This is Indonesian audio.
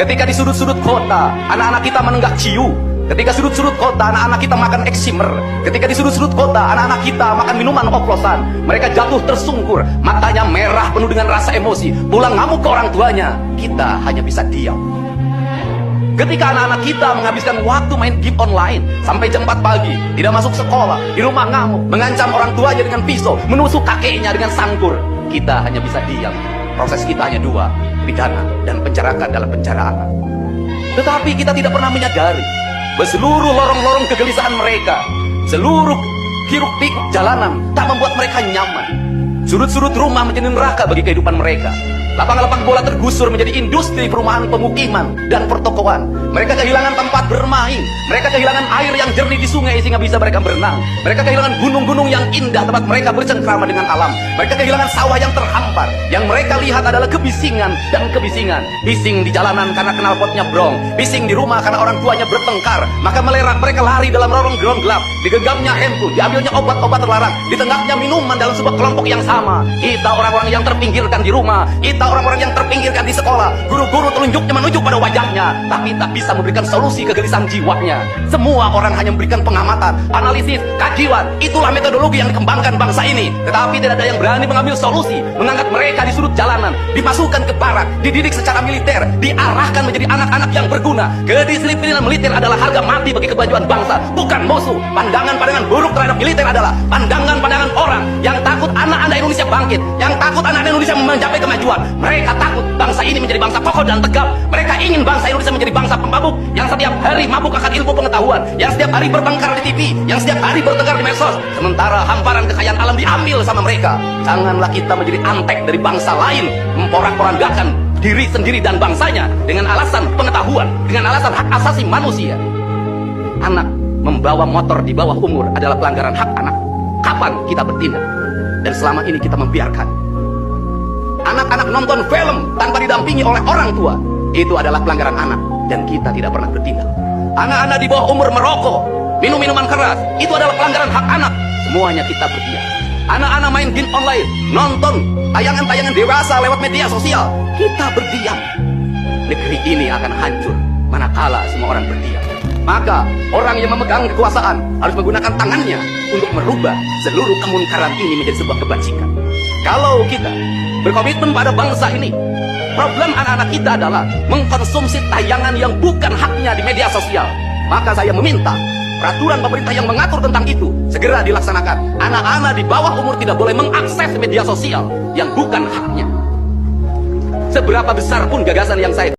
Ketika di sudut-sudut kota, anak-anak kita menenggak ciu. Ketika sudut-sudut kota, anak-anak kita makan eksimer. Ketika di sudut-sudut kota, anak-anak kita makan minuman oplosan. Mereka jatuh tersungkur, matanya merah penuh dengan rasa emosi, pulang ngamuk ke orang tuanya. Kita hanya bisa diam. Ketika anak-anak kita menghabiskan waktu main game online sampai jam 4 pagi, tidak masuk sekolah, di rumah ngamuk, mengancam orang tuanya dengan pisau, menusuk kakeknya dengan sangkur, kita hanya bisa diam. Proses kita hanya dua, pidana dan penjarakan dalam penjara anak. Tetapi kita tidak pernah menyadari bahwa seluruh lorong-lorong kegelisahan mereka, seluruh hiruk-pikuk jalanan tak membuat mereka nyaman. Sudut-sudut rumah menjadi neraka bagi kehidupan mereka. Lapang-lapang bola tergusur menjadi industri perumahan, pemukiman, dan pertokoan. Mereka kehilangan tempat bermain. Mereka kehilangan air yang jernih di sungai sehingga bisa mereka berenang. Mereka kehilangan gunung-gunung yang indah tempat mereka bercengkrama dengan alam. Mereka kehilangan sawah yang terhampar. Yang mereka lihat adalah kebisingan dan kebisingan. Bising di jalanan karena knalpotnya brong. Bising di rumah karena orang tuanya bertengkar. Maka mereka lari dalam lorong ground gelap. Digenggamnya handphone, diambilnya obat-obat terlarang, ditengahnya minuman dalam sebuah kelompok yang sama. Kita orang-orang yang terpinggirkan di rumah. Kita orang-orang yang terpinggirkan di sekolah. Guru-guru telunjuknya menuju pada wajahnya, tapi tak bisa memberikan solusi kegelisahan jiwanya. Semua orang hanya memberikan pengamatan, analisis, kajian. Itulah metodologi yang dikembangkan bangsa ini. Tetapi tidak ada yang berani mengambil solusi, mengangkat mereka di sudut jalanan, dimasukkan ke barak, dididik secara militer, diarahkan menjadi anak-anak yang berguna. Kedisiplinan militer adalah harga mati bagi kemajuan bangsa, bukan musuh. Pandangan-pandangan buruk terhadap militer adalah pandangan-pandangan orang yang takut anak-anak Indonesia bangkit, yang takut anak-anak Indonesia mencapai kemajuan. Mereka takut bangsa ini menjadi bangsa kokoh dan tegap. Mereka ingin bangsa Indonesia menjadi bangsa pemabuk yang setiap hari mabuk akan ilmu pengetahuan, yang setiap hari bertengkar di TV, yang setiap hari bertengkar di medsos. Sementara hamparan kekayaan alam diambil sama mereka. Janganlah kita menjadi antek dari bangsa lain, memporak-porandakan diri sendiri dan bangsanya dengan alasan pengetahuan, dengan alasan hak asasi manusia. Anak membawa motor di bawah umur adalah pelanggaran hak anak. Kapan kita bertindak? Dan selama ini kita membiarkan anak-anak nonton film tanpa didampingi oleh orang tua. Itu adalah pelanggaran anak, dan kita tidak pernah bertindak. Anak-anak di bawah umur merokok, minum minuman keras, itu adalah pelanggaran hak anak. Semuanya kita berdiam. Anak-anak main game online, nonton tayangan-tayangan dewasa lewat media sosial, kita berdiam. Negeri ini akan hancur manakala semua orang berdiam. Maka orang yang memegang kekuasaan harus menggunakan tangannya untuk merubah seluruh kemunkaran ini menjadi sebuah kebajikan. Kalau kita berkomitmen pada bangsa ini, problem anak-anak kita adalah mengkonsumsi tayangan yang bukan haknya di media sosial. Maka saya meminta peraturan pemerintah yang mengatur tentang itu segera dilaksanakan. Anak-anak di bawah umur tidak boleh mengakses media sosial yang bukan haknya. Seberapa besar pun gagasan yang saya